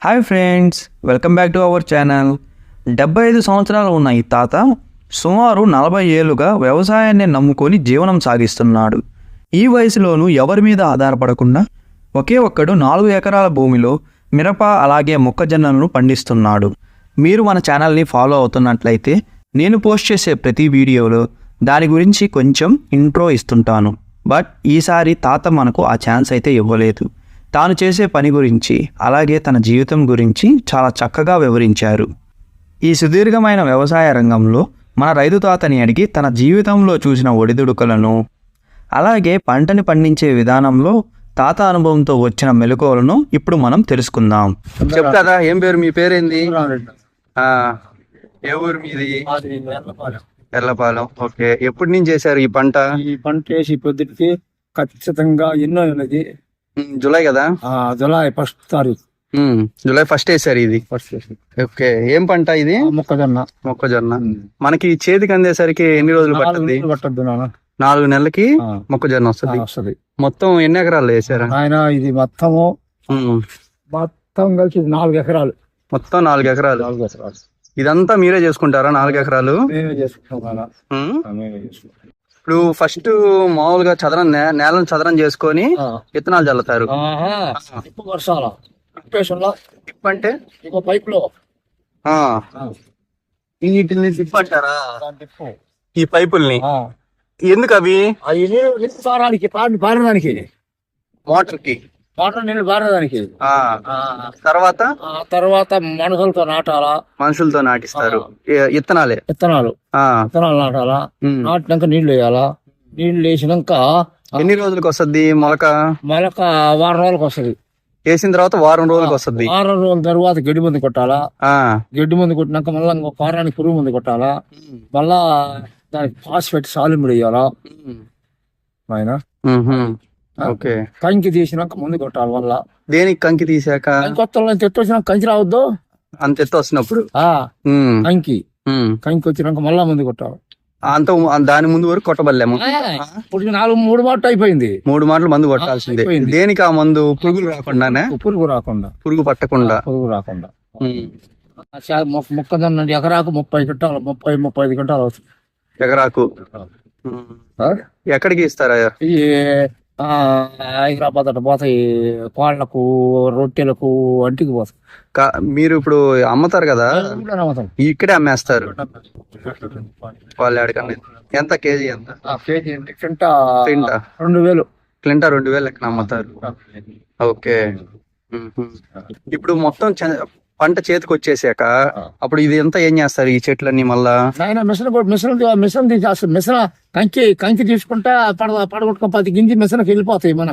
Hi friends, welcome back to our channel. 75 సంవత్సరాలు ఉన్న ఈ తాత సుమారు 40 ఏళ్లుగా వ్యవసాయాన్ని నమ్ముకొని జీవనం సాగిస్తున్నాడు. ఈ వయసులోనూ ఎవరి మీద ఆధారపడకుండా ఒకే ఒక్కడు 4 ఎకరాల భూమిలో మిరప అలాగే మొక్కజొన్నలను పండిస్తున్నాడు. మీరు మన ఛానల్ని ఫాలో అవుతున్నట్లయితే నేను పోస్ట్ చేసే ప్రతి వీడియోలో దాని గురించి కొంచెం ఇంట్రో ఇస్తుంటాను. బట్ ఈసారి తాత మనకు ఆ ఛాన్స్ అయితే ఇవ్వలేదు. తాను చేసే పని గురించి అలాగే తన జీవితం గురించి చాలా చక్కగా వివరించారు. ఈ సుదీర్ఘమైన వ్యవసాయ రంగంలో మన రైతు తాతని అడిగి తన జీవితంలో చూసిన ఒడిదుడుకులను అలాగే పంటని పండించే విధానంలో తాత అనుభవంతో వచ్చిన మెలకువలను ఇప్పుడు మనం తెలుసుకుందాం. చెప్తారా? ఏం పేరు? మీ పేరేంది? ఏ ఊరు మీది? ఎర్లపాలెం. ఓకే. ఎప్పటి నుంచి చేశారు ఈ పంట? ఈ పంట వేసి పొద్దుటికి ఖచ్చితంగా ఎన్నో నెలది. జూలై కదా? జులై 1 తారీఖు. జూలై 1 వేసారు ఇది. ఓకే. ఏం పంట ఇది? మొక్కజొన్న. మనకి చేతికి అందేసరికి ఎన్ని రోజులు పడుతుంది? పట్టద్దు నాన్న. 4 నెలలకి మొక్కజొన్న వస్తుంది. మొత్తం ఎన్ని ఎకరాలు వేసారు ఆయన? ఇది మొత్తం కలిసి 4 ఎకరాలు. మొత్తం 4 ఎకరాలు. ఇదంతా మీరే చేసుకుంటారా? 4 ఎకరాలు మేమే చేసుకుంటాం. ఇప్పుడు ఫస్ట్ మామూలుగా నేలను చదరం చేసుకొని విత్తనాలు చల్లుతారు. అంటే పైప్ లో వీటిని టిప్ అంటారా? ఈ పైపుల్ని ఎందుకు? అవి పారడానికి, మోటార్ కి మోటార్ నీళ్ళు పారడానికి. తర్వాత మనుషులతో నాటిస్తారు. విత్తనాలు నాటాలా. నాటినాక నీళ్లు వేయాలా. నీళ్లు వేసినాక ఎన్ని రోజులకు వస్తుంది మొలక? వారం రోజులకు వస్తుంది. వేసిన తర్వాత వారం రోజులకు వస్తుంది. వారం రోజుల తర్వాత గడ్డి మందు కొట్టాలా. గడ్డి మందు కొట్టినాక మళ్ళా ఇంకొక వారానికి పురుగు మందు కొట్టాలా. మళ్ళా దానికి ఫాస్ఫేట్ సాలిడ్ వేయాలా. ఆయన ఓకే. కంకి తీసినాక ముందు కొట్టాలి. వల్ల దేనికి కంకి తీసాక? కొత్త ఎత్తు వచ్చినాక కంకి రావద్దు. అంత ఎత్తు వస్తున్నప్పుడు కంకి వచ్చినాక మళ్ళా ముందు కొట్టాలి. అంత దాని ముందు వరకు కొట్టబడలేము. ఇప్పుడు 3 మాటలు అయిపోయింది. 3 మాటలు మందు కొట్టాల్సిందే. దేనికి ఆ మందు? పురుగులు రాకుండానే? పురుగు పట్టకుండా. మొక్కజొన్న ఎకరాకు 30 క్వింటాలు, 35 క్వింటాలు అవుతుంది ఎకరాకు. ఎక్కడికి ఇస్తారా? హైదరాబాద్ అట్లా పోతాయి. కోళ్లకు, రొట్టెలకు, అంటికి పోతాయి. మీరు ఇప్పుడు అమ్ముతారు కదా, ఇక్కడే అమ్మేస్తారు వాళ్ళు? ఎంత కేజీ? ఎంత కేజీ? క్వింటా 2000. క్వింటా 2000 లెక్కన అమ్ముతారు. ఓకే. ఇప్పుడు మొత్తం పంట చేతికి వచ్చేసాక అప్పుడు ఇది ఎంత ఏం చేస్తారు ఈ చెట్లన్నీ? మళ్ళా మిషన్ తీసేస్తారు. మిషన్ కంకి తీసుకుంటా పడగొట్టుకుని 10 గింజి మిషన్కి వెళ్ళిపోతాయి. మన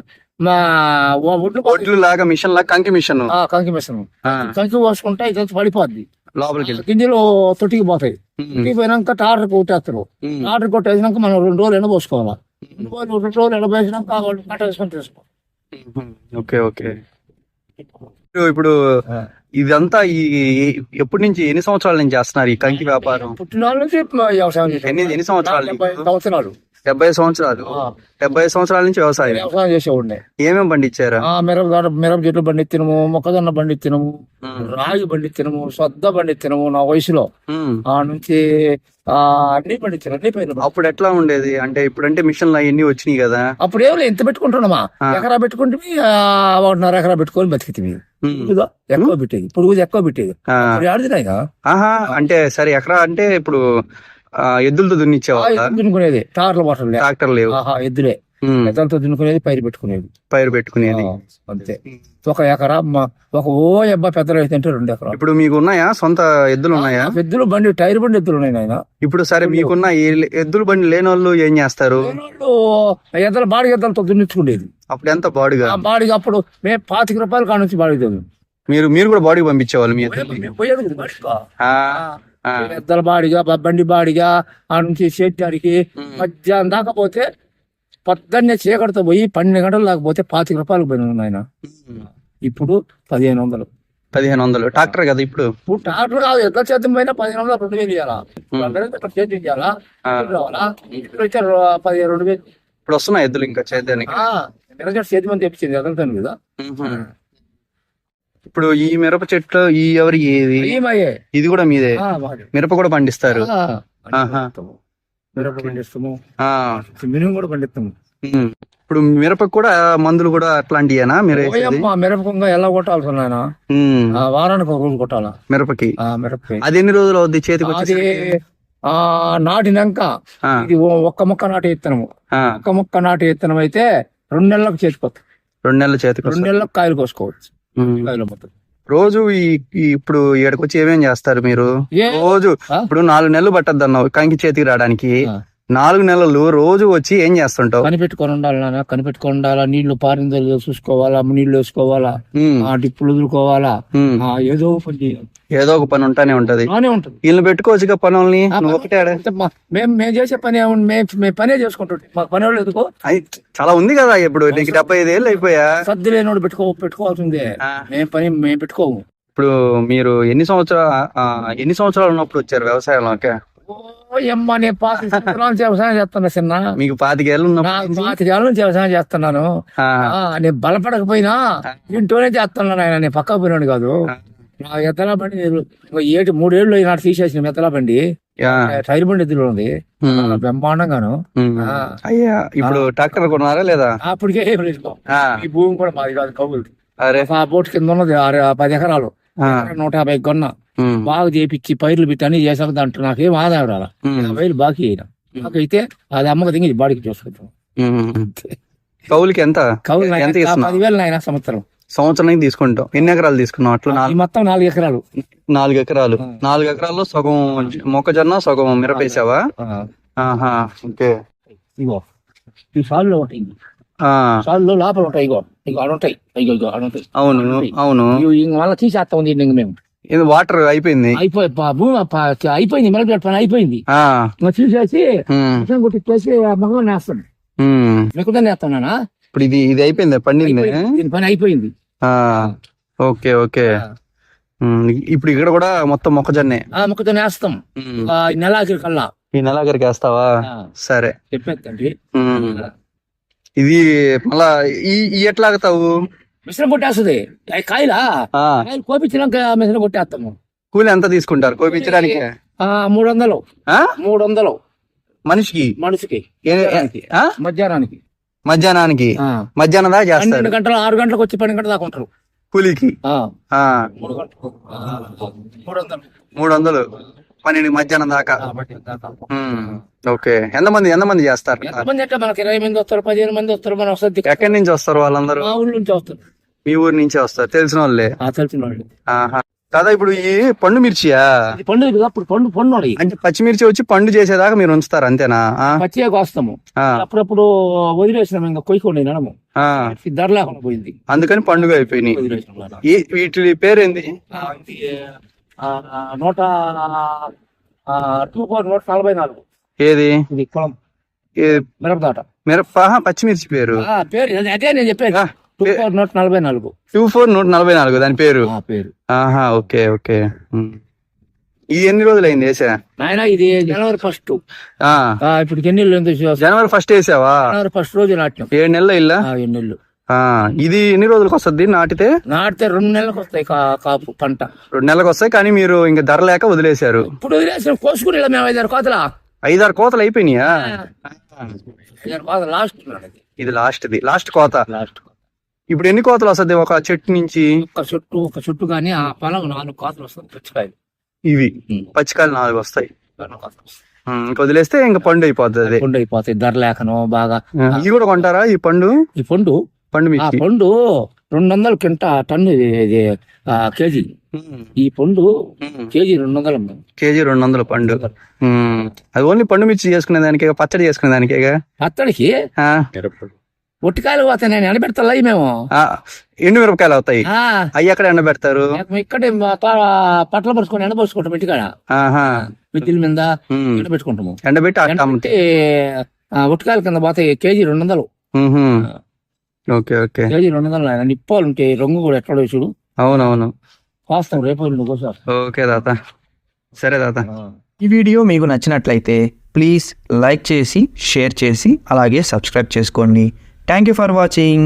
ఒడ్లు లాగా మిషన్ లాగా కంకి మిషన్ కంకి పోసుకుంటా ఇదంతా పడిపోద్ది. లోపలికి గింజలు తొట్టికి పోతాయి. తొట్టికి పోయినాక టాటర్ కొట్టేస్తారు. టాటర్ కొట్టేసినాక మనం 2 రోజులు ఎండబోసుకోవాలి. 2 రోజులు ఎండబోసినాక కట్ట వేసుకొని తీసుకోవాలి. ఓకే. ఇప్పుడు ఇదంతా ఎప్పటి నుంచి, ఎన్ని సంవత్సరాల నుంచి చేస్తున్నారు ఈ కంకి వ్యాపారం? పుట్టినాళ్ళ నుంచి వ్యవసాయం. ఎన్ని సంవత్సరాలు? 70 సంవత్సరాలు. 70 సంవత్సరాల నుంచి వ్యవసాయం చేసేవాడిని. ఏమేమి పండించారా? మిరప చెట్లు పండిత్తినము, మొక్కజొన్న పండిత్తినము, రాగి పండిత్తినము, సొద్ద పండిత్తినము. నా వయసులో ఆ నుంచి అన్ని పండించాను. అన్ని పైన. అప్పుడు ఎట్లా ఉండేది అంటే? ఇప్పుడంటే మిషన్లు అవన్నీ వచ్చినాయి కదా. అప్పుడు ఏమి ఎంత పెట్టుకుంటున్నామా? ఎకరా పెట్టుకుంటే 1.5 ఎకరా పెట్టుకొని బతికితే ఎక్కువ పెట్టేది. ఇప్పుడు ఎక్కువ పెట్టేది. ఆడుతున్నాయిగా. అంటే సరే, ఎకరా అంటే ఇప్పుడు ఎద్దులతో దున్నిచ్చేవాళ్ళ? ట్రాక్టర్ లేవు. ఎద్దులే ఎద్దులతో దున్నుకునేది, పైరు పెట్టుకునేది అంతే. 1 ఎకరా పెద్ద రైతు అంటే 2 ఎకరాలు. ఇప్పుడు మీకు ఉన్నాయా సొంత ఎద్దులు? ఉన్నాయా? ఎద్దులు బండి, టైర్ బండి ఎద్దులు ఉన్నాయి నాయన. ఇప్పుడు సరే, మీకున్న ఎద్దులు బండి లేని వాళ్ళు ఏం చేస్తారు? ఎద్దుల బాడిగ ఎద్దులతో దున్నించుకునేది. అప్పుడు ఎంత బాడుగా? బాడిగ అప్పుడు మేము 25 రూపాయలు కాడ నుంచి బాడిగ. మీరు కూడా బాడీకి పంపించేవాళ్ళు? మీ ఎద్దుల బాడిగా, బండి బాడిగా ఆ నుంచి సేద్యానికి మధ్యాహ్నం దాకా పోతే, పొద్దున్నే చీకటితో పోయి 12 గంటలు లేకపోతే 25 రూపాయలు పోయినాయి నాయన. ఇప్పుడు 1500. 1500 ట్రాక్టర్ కదా ఇప్పుడు? ట్రాక్టర్ కాదు, ఎట్లా చేద్దాం పోయినా 1500, 2000 ఇవ్వాలా. చేతి ఇవ్వాలా, రావాలా. ఇప్పుడు 2000. ఇప్పుడు వస్తున్నాయి ఎద్దులు ఇంకా చేద్దానికి. చేతి మంది తెప్పించింది ఎదుగుతాను కదా. ఇప్పుడు ఈ మిరప చెట్లు ఈ ఎవరి ఏది ఏమయ్యే ఇది కూడా మీదే మిరప కూడా పండిస్తారు ఆహా. మిరప పండిస్తాము, ఆ. మినుము కూడా పండిస్తాము. ఇప్పుడు మిరపకు కూడా మందులు కూడా అట్లాంటియేనా మీరు వేసేది? ఓయమ్మ, మిరపకంగా ఎలా కొట్టాల్సి నాయన, వారానికి ఒక రోజు కొట్టాలా మిరపకి. మిరపకి. అది ఎన్ని రోజులు అవుద్ది చేతికి అది వచ్చేసరికి? నాటినాక ఇది ఒక్క మొక్క నాటి విత్తనము. ఒక్క మొక్క నాటి విత్తనం అయితే 2 నెలలకు చేతికొస్తుంది. 2 నెలల చేతికి 2 నెలలకు కాయలు కోసుకోవచ్చు. కాయలు మొత్తం రోజు ఇప్పుడు ఇక్కడికి వచ్చి ఏమేం చేస్తారు మీరు రోజు? ఇప్పుడు 4 నెలలు పట్టద్దు అన్నావు కంకి చేతికి రావడానికి. 4 నెలలు రోజు వచ్చి ఏం చేస్తుంటావు? కనిపెట్టుకొని ఉండాలి నాన్న, కనిపెట్టుకొని ఉండాలా. నీళ్లు పారిందో చూసుకోవాలా, నీళ్లు వేసుకోవాలా, డిప్పులు వదులుకోవాలా, ఏదో పని చేయాలి. ఏదో ఒక పని ఉంటానే ఉంటది. ఉంటుంది. వీళ్ళు పెట్టుకోవచ్చు పనుల్ని. నువ్వు ఒకటే మేము చేసే పని ఏముంది, మేము పనే చేసుకుంటుంటే మాకు పని వాళ్ళు ఎందుకో. చాలా ఉంది కదా. ఇప్పుడు నీకు 75 ఏళ్ళు అయిపోయా. సర్ది లేనోడు పెట్టుకోవాల్సిందే. మేము పెట్టుకోము. ఇప్పుడు మీరు ఎన్ని సంవత్సరాలు ఉన్నప్పుడు వచ్చారు వ్యవసాయంలోకి? ఓయమ్మ, నేను 5 సంవత్సరాలు వ్యవసాయం చేస్తున్నా చిన్న. మీకు 25 ఏళ్ళు ఉన్నప్పుడు? 25 ఏళ్ళ నుంచి వ్యవసాయం చేస్తున్నాను. నేను బలపడకపోయినా ఇంట్లోనే చేస్తున్నాను ఆయన. నేను పక్క పోయినాడు కాదు. నా ఎత్తలా బండి 3 ఏళ్ళు నాటి తీసేసిన ఎత్తలా బండి, టైర్ బండి ఎద్దులో ఉంది బ్రహ్మాండంగాను. అయ్యా, ఇప్పుడు ట్రాక్టర్ కొన్నారా లేదా? అప్పటికే ఈ భూమి కూడా మాది కాదు, కౌలుది. ఆ బోట్ కింద ఉన్నది 10 ఎకరాలు, 150 కొన్నా. బాగా చేపించి పైర్లు పెట్టి అన్ని చేసాక దాంట్లో నాకేం ఆదాయం రాలా. 50,000 బాకీ అయినా. నాకైతే అది అమ్మక దిగి బాడీకి చూసుకుంటాం. కౌలుకి ఎంత? కౌలు 10,000 నాయన సంవత్సరానికి తీసుకుంటాం. ఎన్ని ఎకరాలు తీసుకున్నాం అట్లా? మొత్తం 4 ఎకరాలు. 4 ఎకరాలు. 4 ఎకరాల్లో సగం మొక్కజొన్న, సగం మిరపేసావా? ఓకే. ఇగో ఈ సాల్లో ఉంటాయి, సాల్లో లోపల ఉంటాయి. ఇగో ఆడుంటాయి. అవును. మళ్ళీ తీసేస్తా ఉంది మేము. వాటర్ అయిపోయింది. భూమి అయిపోయింది, మిరప పని అయిపోయింది. తీసేసి కొట్టించేసి మగం నేస్తాం. మీకు నేస్తానా? ఇప్పుడు ఇది అయిపోయింది, పండింది, పని అయిపోయింది. ఓకే. ఇప్పుడు ఇక్కడ కూడా మొత్తం మొక్కజొన్నే. మొక్కజొన్న వేస్తాం నెలాఖరి కల్లా. ఈ నెలాఖరికి వేస్తావా? సరే, చెప్పేది. ఇది మళ్ళా ఎట్లాగుతావు? మిషన్ కొట్టేస్తుంది. కాయలా కోపించినాక మిషన్ కొట్టేస్తాము. కూలి ఎంత తీసుకుంటారు కోపించడానికి? 300 మనిషికి. మధ్యాహ్నానికి మధ్యాహ్నం దాకా చేస్తారు. 12 గంటలు 6 గంటలకు వచ్చి 12 గంటల దాకా ఉంటారు కూలికి. 300 12 మధ్యాహ్నం దాకా. ఓకే. ఎంతమంది చేస్తారు? మనకి 20 మంది వస్తారు, 15 మంది వస్తారు. మన వస్తుంది. ఎక్కడి నుంచి వస్తారు వాళ్ళందరూ? మా ఊరు నుంచి వస్తారు. మీ ఊరు నుంచే వస్తారు? తెలిసిన వాళ్ళే? తెలిసిన వాళ్ళు. కదా ఇప్పుడు ఈ పండు మిర్చియా? పండు అంటే పచ్చిమిర్చి వచ్చి పండు చేసేదాకా మీరు ఉంచుతారు అంతేనా? పచ్చిగా కోస్తాము, అప్పుడప్పుడు వదిలేసినాము. ఇంకా కొయ్యకుండా నడము, ధర లేకుండా పోయింది. అందుకని పండుగ అయిపోయినాయి. వీటి పేరేంది? 144. ఏది? ఇది కులం మిరపదాట. పచ్చిమిర్చి పేరు అదే నేను చెప్పేది. 144. 144 దాని పేరు. ఓకే. ఇది ఎన్ని రోజులు అయింది వేసా? నాయన ఇది జనవరి 1. ఇప్పుడు ఎన్ని జనవరి 1 వేసావా? జనవరి 1 రోజు నాటినాం. 7 నెలలు ఇల్లా? 7 నెలలు. ఇది ఎన్ని రోజులకు వస్తుంది నాటితే? 2 నెలలకు వస్తాయి కాపు పంట. 2 నెలలకు వస్తాయి. కానీ మీరు ఇంకా ధర లేక వదిలేశారు. ఇప్పుడు వదిలేసాం, కోసుకుని మేము 5-6 కోతల. 5-6 కోతలు అయిపోయినాయా? 5-6 కోతలు లాస్ట్. ఇది లాస్ట్ కోత. ఇప్పుడు ఎన్ని కోతలు వస్తుంది ఒక చెట్టు నుంచి? ఒక చెట్టు కానీ ఆ పొలం 4 కోతలు వస్తుంది. పచ్చికాయలు ఇవి పచ్చికాయలు 4 వస్తాయి. ఇంకా వదిలేస్తే ఇంకా పండు అయిపోతుంది. పండు అయిపోతాయి ధర లేకను బాగా. ఇది కూడా కొంటారా ఈ పండు? ఈ పండు 200 టన్ను కేజీ. ఈ పండు కేజీ 200. కేజీ 200 పండు. అది ఓన్లీ పండు మిర్చి చేసుకునే దానికే, పచ్చడి చేసుకునే దానికే? పచ్చడికి ఒట్టికాయలు పోతాయి. నేను ఎండబెడతా మేము. ఎండు మిరపకాయలు అవుతాయి. అవి ఎక్కడ ఎండబెడతారు? ఇక్కడే పట్ల పరుచుకొని ఎండబోసుకుంటాం. ఇంటికాడ మిద్దిల మీద ఎండబెట్టుకుంటాము. ఎండబెట్టి ఒట్టికాయల కింద పోతాయి. కేజీ 200. ఓకే. కేజీ 200. నిప్పాలు ఉంటాయి, రంగు కూడా ఎట్లా చూడు. అవునవును. కోస్తాం రేపు కోసం. ఓకే తాత. సరే తాత. ఈ వీడియో మీకు నచ్చినట్లయితే ప్లీజ్ లైక్ చేసి, షేర్ చేసి, అలాగే సబ్స్క్రైబ్ చేసుకోండి. Thank you for watching.